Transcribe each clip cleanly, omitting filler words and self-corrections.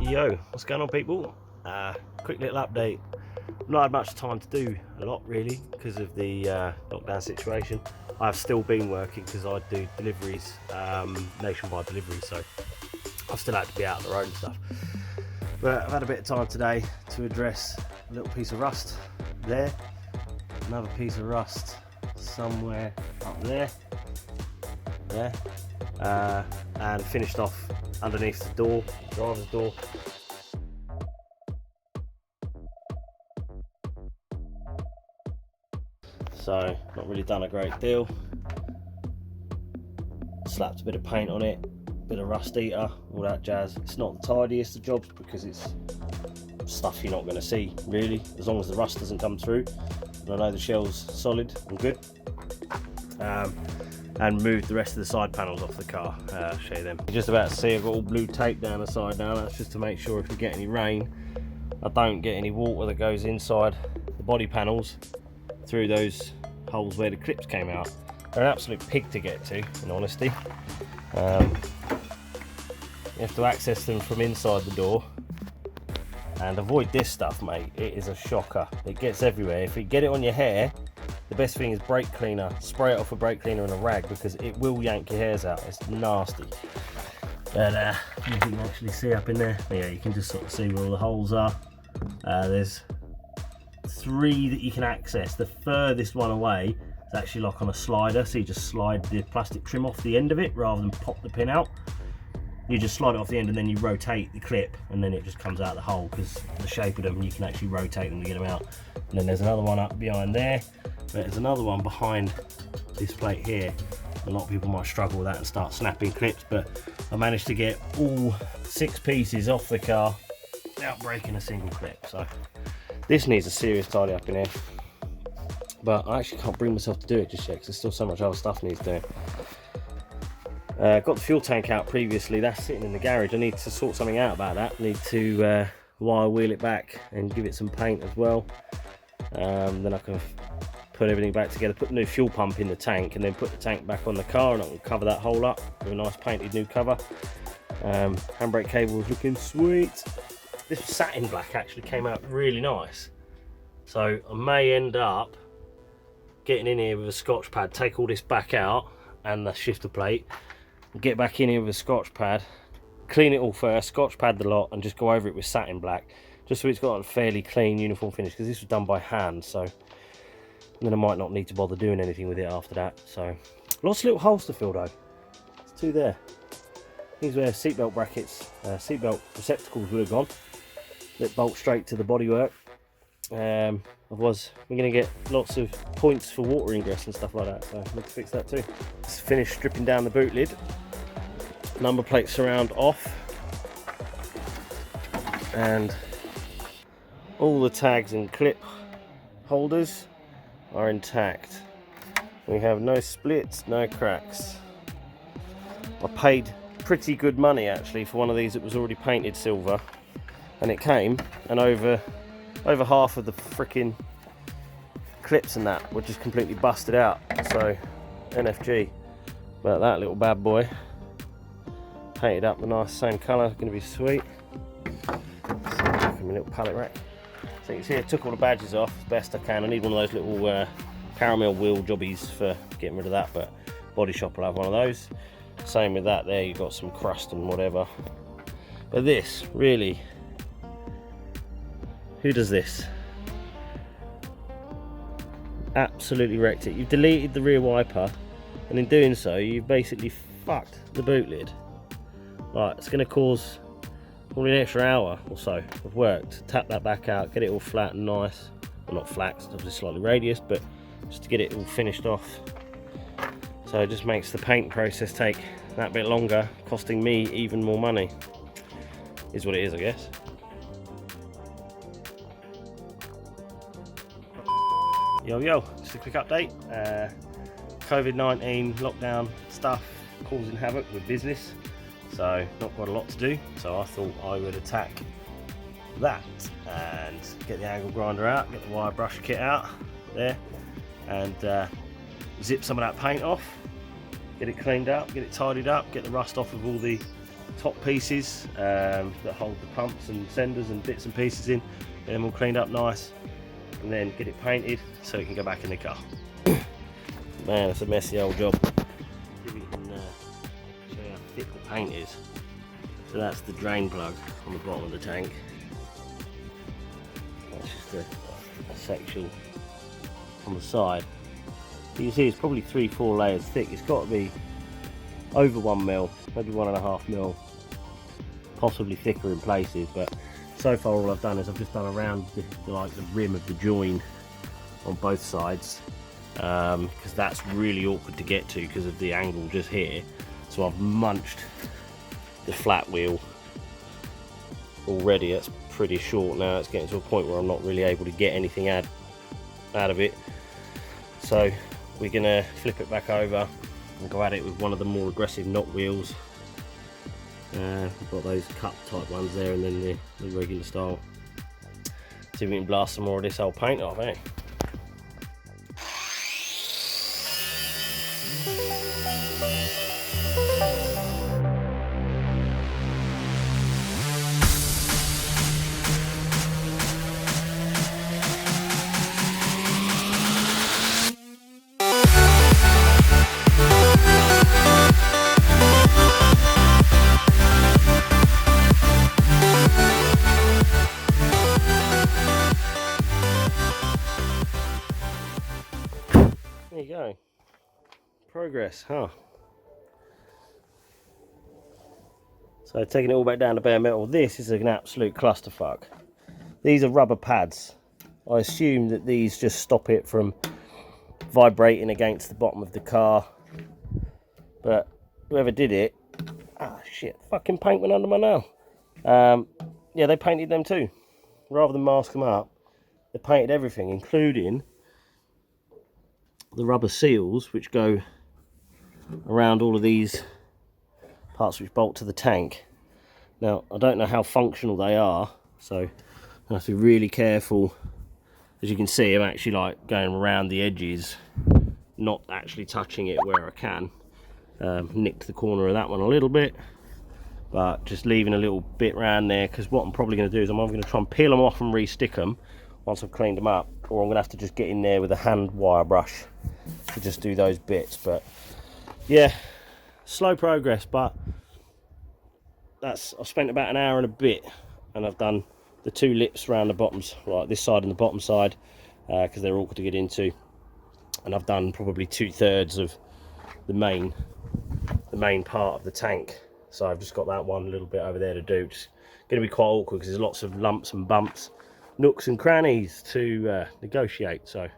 Yo, what's going on, people? Quick little update. Not had much time to do a lot really because of the lockdown situation. I've still been working because I do deliveries, nationwide deliveries, so I've still had to be out on the road and stuff. But I've had a bit of time today to address a little piece of rust there, another piece of rust somewhere up there, and finished off underneath the door, driver's door. So not really done a great deal. Slapped a bit of paint on it, bit of rust eater, all that jazz. It's not the tidiest of jobs because it's stuff you're not going to see really, as long as the rust doesn't come through. And I know the shell's solid and good. And moved the rest of the side panels off the car. I'll show you them. You're just about to see I've got all blue tape down the side now. That's just to make sure if we get any rain, I don't get any water that goes inside the body panels through those holes where the clips came out. They're an absolute pig to get to, in honesty. You have to access them from inside the door. And avoid this stuff, mate. It is a shocker. It gets everywhere. If you get it on your hair, the best thing is brake cleaner. Spray it off with brake cleaner and a rag because it will yank your hairs out. It's nasty. But you can actually see up in there. Yeah, you can just sort of see where all the holes are. There's 3 that you can access. The furthest one away is actually like on a slider, so you just slide the plastic trim off the end of it rather than pop the pin out. You just slide it off the end and then you rotate the clip and then it just comes out the hole because the shape of them, you can actually rotate them to get them out. And then there's another one up behind there. There's another one behind this plate here. A lot of people might struggle with that and start snapping clips, but I managed to get all 6 pieces off the car without breaking a single clip. So this needs a serious tidy up in here, but I actually can't bring myself to do it just yet because there's still so much other stuff needs doing. Got the fuel tank out previously. That's sitting in the garage. I need to sort something out about that. I need to wire wheel it back and give it some paint as well. Then I can put everything back together, put the new fuel pump in the tank, and then put the tank back on the car, and I can cover that hole up with a nice painted new cover. Handbrake cable is looking sweet. This satin black actually came out really nice, so I may end up getting in here with a scotch pad, take all this back out and the shifter plate, get back in here with a scotch pad, clean it all first, scotch pad the lot, and just go over it with satin black, just so it's got a fairly clean uniform finish, because this was done by hand. So then I might not need to bother doing anything with it after that. So lots of little holes to fill though. There's 2 there. These were seatbelt brackets, seatbelt receptacles would have gone. Let bolt straight to the bodywork. Otherwise we're going to get lots of points for water ingress and stuff like that, so I need to fix that too. Just finished stripping down the boot lid. Number plate surround off, and all the tags and clip holders are intact. We have no splits, no cracks. I paid pretty good money actually for one of these that was already painted silver, and it came, and over half of the freaking clips and that were just completely busted out. So NFG. But that little bad boy painted up the nice same colour, going to be sweet. So chuck him in a little pallet rack. So you can see I took all the badges off as best I can. I need one of those little caramel wheel jobbies for getting rid of that, but Body Shop will have one of those. Same with that there, you've got some crust and whatever. But this, really, who does this? Absolutely wrecked it. You've deleted the rear wiper, and in doing so you've basically fucked the boot lid. Right, it's going to cause probably an extra hour or so of work to tap that back out, get it all flat and nice. Well, not flat, it's obviously slightly radius, but just to get it all finished off. So it just makes the paint process take that bit longer, costing me even more money. Is what it is, I guess. Yo, just a quick update. COVID-19 lockdown stuff causing havoc with business, so not quite a lot to do. So I thought I would attack that and get the angle grinder out, get the wire brush kit out there, and zip some of that paint off, get it cleaned up, get it tidied up, get the rust off of all the top pieces that hold the pumps and senders and bits and pieces in, get them all cleaned up nice, and then get it painted so it can go back in the car. Man, it's a messy old job. See if we can show you how thick the paint is. So that's the drain plug on the bottom of the tank. That's just a section on the side. You can see it's probably 3-4 layers thick. It's got to be over 1 mil, maybe 1.5 mil, possibly thicker in places. But so far all I've done is I've just done around the rim of the join on both sides, because that's really awkward to get to because of the angle just here. So I've munched the flat wheel already. That's pretty short now. It's getting to a point where I'm not really able to get anything out of it. So we're gonna flip it back over and go at it with one of the more aggressive knot wheels. We've got those cup type ones there, and then the regular style. See if we can blast some more of this old paint off, eh? There you go. Progress, huh? So taking it all back down to bare metal, this is an absolute clusterfuck. These are rubber pads. I assume that these just stop it from vibrating against the bottom of the car. But whoever did it, ah shit, fucking paint went under my nail. Yeah, they painted them too. Rather than mask them up, they painted everything, including the rubber seals which go around all of these parts which bolt to the tank. Now I don't know how functional they are, so I have to be really careful. As you can see, I'm actually like going around the edges, not actually touching it where I can. Nicked the corner of that one a little bit, but just leaving a little bit around there, because what I'm probably going to do is I'm either going to try and peel them off and re-stick them once I've cleaned them up, or I'm going to have to just get in there with a hand wire brush to just do those bits. But yeah, slow progress, but I've spent about an hour and a bit, and I've done the 2 lips around the bottoms, like this side and the bottom side, because they're awkward to get into, and I've done probably 2/3 of the main part of the tank. So I've just got that one little bit over there to do. It's going to be quite awkward because there's lots of lumps and bumps, nooks and crannies to negotiate. So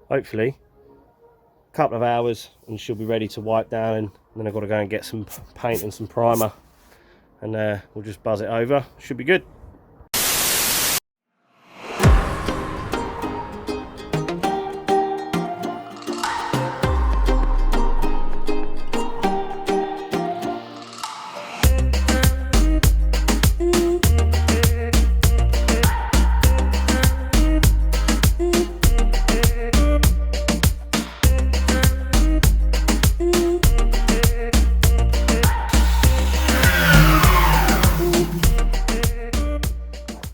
hopefully a couple of hours and she'll be ready to wipe down, and then I've got to go and get some paint and some primer, and we'll just buzz it over. Should be good.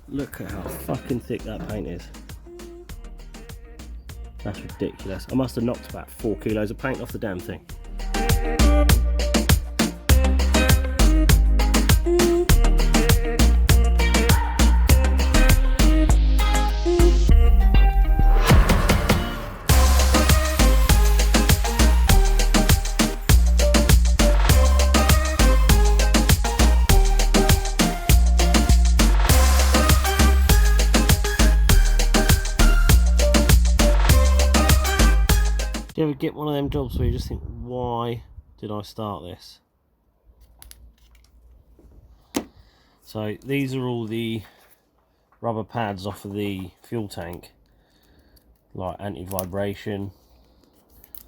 Look at how fucking thick that paint is. That's ridiculous. I must have knocked about 4 kilos of paint off the damn thing. Do you ever get one of them jobs where you just think, why did I start this? So these are all the rubber pads off of the fuel tank, like anti-vibration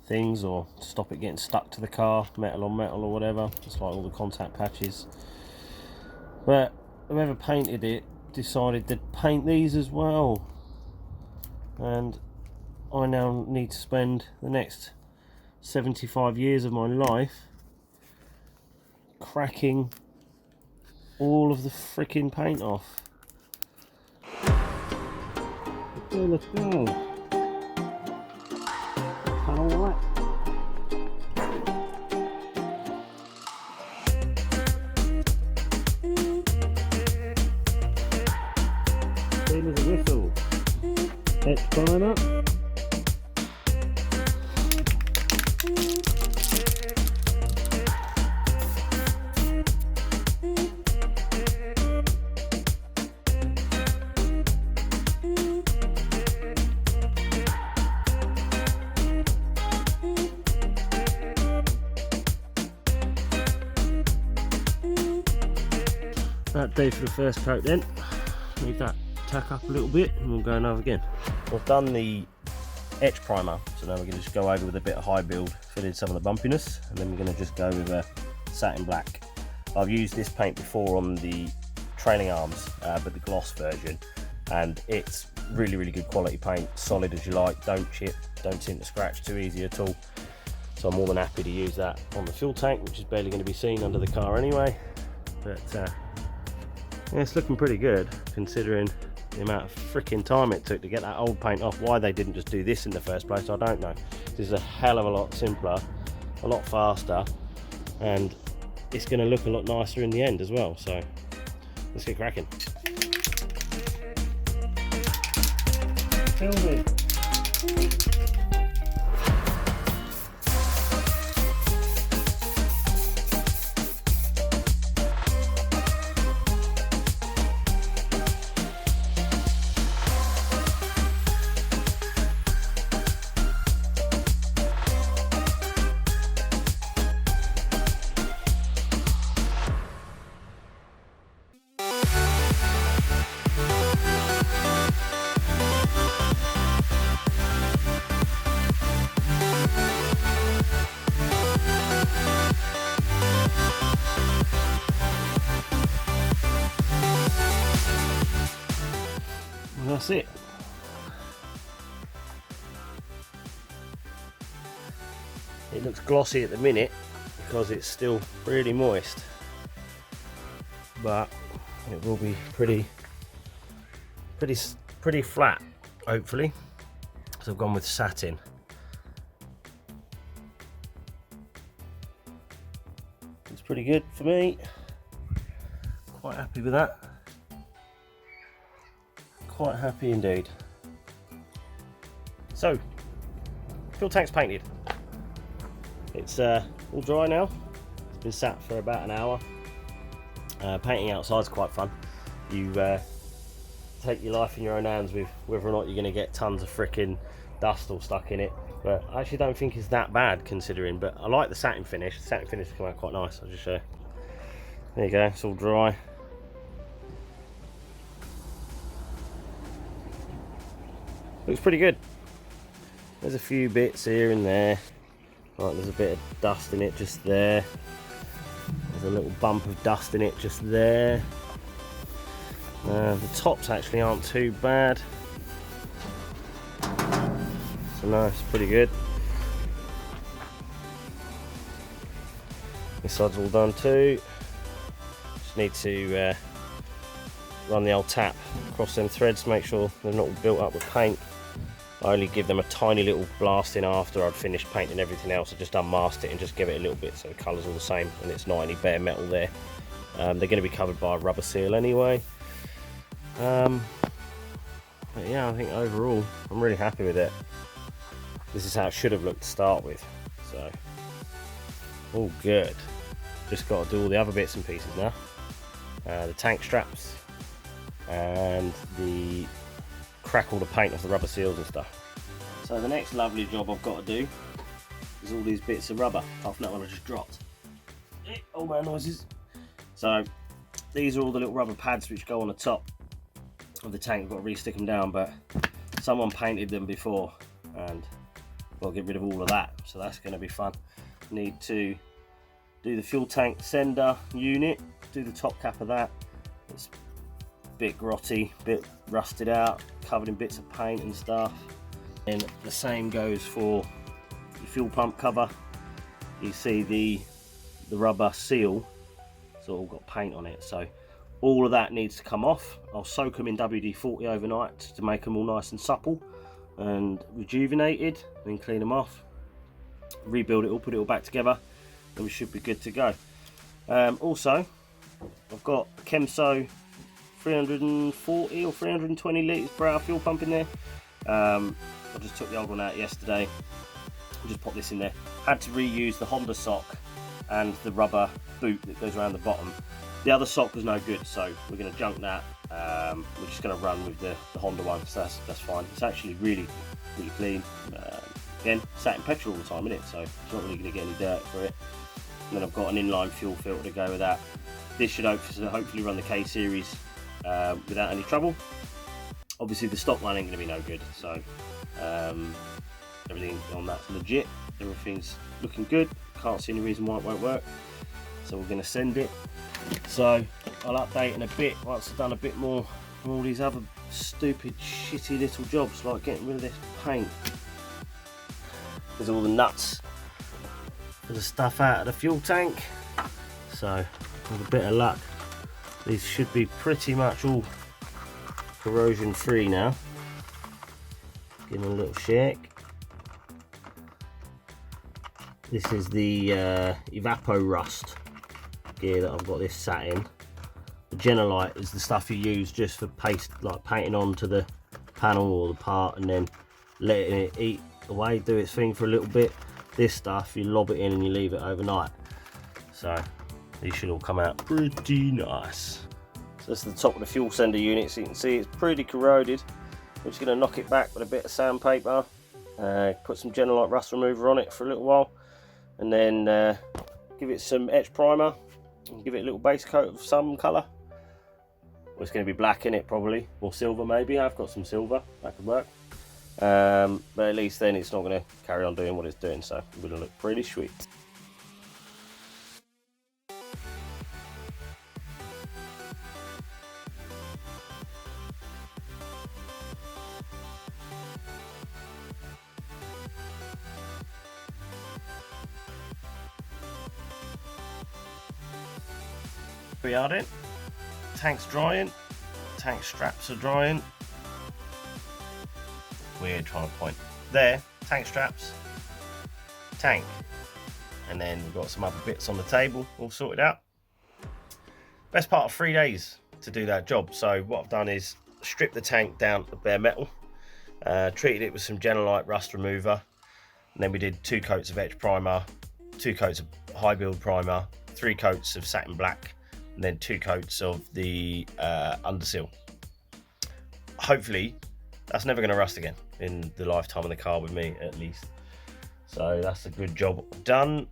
things, or to stop it getting stuck to the car, metal on metal or whatever. It's like all the contact patches. But whoever painted it decided to paint these as well, and I now need to spend the next 75 years of my life cracking all of the freaking paint off. Okay, let's go. Panel white. Clean as a whistle. Etch primer. That'll do for the first coat then. Leave that tack up a little bit and we'll go another again. We've done the etch primer, so now we're going to just go over with a bit of high build, fill in some of the bumpiness, and then we're going to just go with a satin black. I've used this paint before on the trailing arms, but the gloss version, and it's really good quality paint, solid as you like, don't chip, don't tint to scratch too easy at all. So I'm more than happy to use that on the fuel tank, which is barely going to be seen under the car anyway. But yeah, it's looking pretty good considering the amount of freaking time it took to get that old paint off. Why they didn't just do this in the first place, I don't know. This is a hell of a lot simpler, a lot faster, and it's going to look a lot nicer in the end as well. So let's get cracking. Filming. That's it. It looks glossy at the minute because it's still really moist, but it will be pretty flat, hopefully. So I've gone with satin. It's pretty good for me. Quite happy with that. Quite happy indeed. So, fuel tank's painted. It's all dry now. It's been sat for about an hour. Painting outside's quite fun. You take your life in your own hands with whether or not you're going to get tons of frickin' dust all stuck in it. But I actually don't think it's that bad considering. But I like the satin finish. The satin finish has come out quite nice. I'll just show you. There you go. It's all dry. Looks pretty good. There's a few bits here and there. Right, there's a bit of dust in it just there. There's a little bump of dust in it just there. The tops actually aren't too bad. So no, it's pretty good. This side's all done too. Just need to run the old tap across them threads, make sure they're not all built up with paint. I only give them a tiny little blast in after I'd finished painting everything else. I just unmasked it and just give it a little bit so the colour's all the same and it's not any bare metal there. They're going to be covered by a rubber seal anyway. But yeah, I think overall I'm really happy with it. This is how it should have looked to start with. So, all good. Just got to do all the other bits and pieces now. The tank straps and the crack all the paint off the rubber seals and stuff. So the next lovely job I've got to do is all these bits of rubber, apart from that one I just dropped. All my noises. So these are all the little rubber pads which go on the top of the tank. I've got to re-stick them down, but someone painted them before and I've got to get rid of all of that, so that's going to be fun. Need to do the fuel tank sender unit, do the top cap of that. It's a bit grotty, a bit rusted out, covered in bits of paint and stuff. And the same goes for the fuel pump cover. You see the rubber seal, it's all got paint on it, so All of that needs to come off. I'll soak them in WD-40 overnight to make them all nice and supple and rejuvenated, then clean them off, rebuild it all, put it all back together, and we should be good to go. Also, I've got Chemso 340 or 320 litres per hour fuel pump in there. I just took the old one out yesterday, just pop this in there. Had to reuse the Honda sock and the rubber boot that goes around the bottom. The other sock was no good, so we're going to junk that. We're just going to run with the Honda one, so that's fine. It's actually really clean. Again, sat in petrol all the time, isn't it? So it's not really going to get any dirt for it. And then I've got an inline fuel filter to go with that. This should hopefully run the K series without any trouble. Obviously the stock one ain't going to be no good, so everything on that's legit. Everything's looking good. Can't see any reason why it won't work. So we're going to send it. So I'll update in a bit once I've done a bit more on all these other stupid shitty little jobs, like getting rid of this paint. There's all the nuts for the stuff out of the fuel tank. So with a bit of luck, these should be pretty much all corrosion free now. Give them a little shake. This is the Evapco Rust gear that I've got this sat in. The Genolite is the stuff you use just for paste, like painting onto the panel or the part and then letting it eat away, do its thing for a little bit. This stuff you lob it in and you leave it overnight. So these should all come out pretty nice. So this is the top of the fuel sender unit, so you can see it's pretty corroded. I'm just going to knock it back with a bit of sandpaper, put some Genolite rust remover on it for a little while, and then give it some etch primer and give it a little base coat of some colour. Well, it's going to be black in it probably, or silver maybe. I've got some silver, that could work. But at least then it's not going to carry on doing what it's doing, so it's going to look pretty sweet. We are in. Tank's drying. Tank straps are drying. Weird trying to point. There, tank straps, tank. And then we've got some other bits on the table all sorted out. Best part of 3 days to do that job. So what I've done is stripped the tank down to bare metal, treated it with some Genolite rust remover, and then we did 2 coats of etch primer, 2 coats of high build primer, 3 coats of satin black, and then 2 coats of the underseal. Hopefully that's never going to rust again in the lifetime of the car with me, at least. So that's a good job done.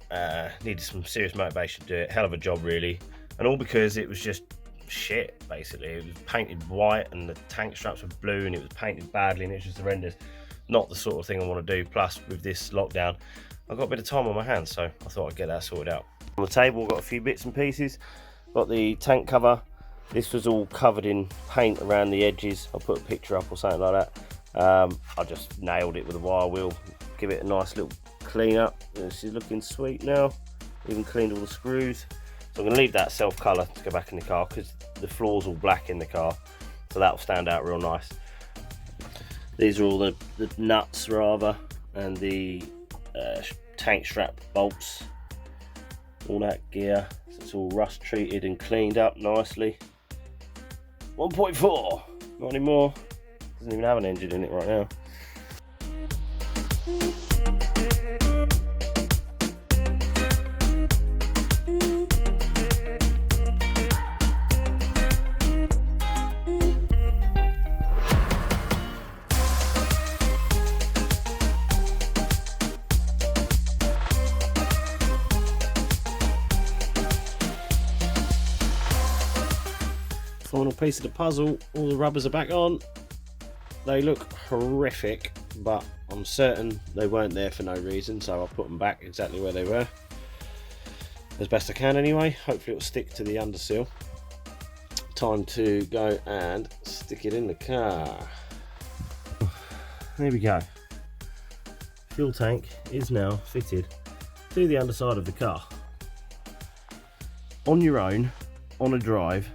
Needed some serious motivation to do it. Hell of a job really, and all because it was just shit basically. It was painted white and the tank straps were blue and it was painted badly and it's just horrendous. Not the sort of thing I want to do. Plus with this lockdown I've got a bit of time on my hands, so I thought I'd get that sorted out. On the table we've got a few bits and pieces. Got the tank cover. This was all covered in paint around the edges. I'll put a picture up or something like that. I just nailed it with a wire wheel, give it a nice little clean up. This is looking sweet now. Even cleaned all the screws. So I'm going to leave that self colour to go back in the car because the floor's all black in the car, so that'll stand out real nice. These are all the nuts rather, and the tank strap bolts, all that gear. So it's all rust treated and cleaned up nicely. 1.4, not anymore. Doesn't even have an engine in it right now. Final piece of the puzzle, all the rubbers are back on. They look horrific, but I'm certain they weren't there for no reason, so I'll put them back exactly where they were as best I can anyway. Hopefully it'll stick to the underseal. Time to go and stick it in the car. There we go. Fuel tank is now fitted to the underside of the car. On your own, on a drive,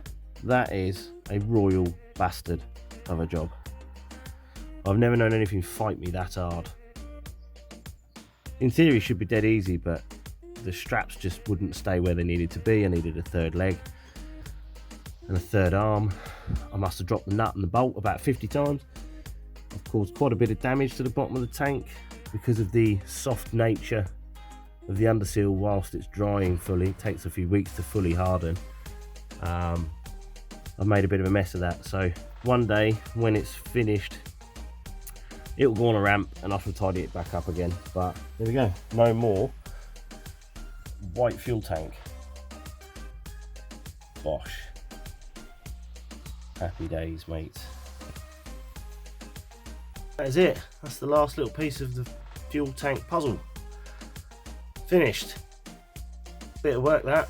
That is a royal bastard of a job. I've never known anything fight me that hard. In theory it should be dead easy, but the straps just wouldn't stay where they needed to be. I needed a third leg and a third arm. I must have dropped the nut and the bolt about 50 times. I've caused quite a bit of damage to the bottom of the tank because of the soft nature of the underseal whilst it's drying fully. It takes a few weeks to fully harden. I've made a bit of a mess of that, so one day when it's finished it will go on a ramp and I shall tidy it back up again. But there we go, no more white fuel tank. Bosh. Happy days, mates. That is it. That's the last little piece of the fuel tank puzzle. Finished. Bit of work that.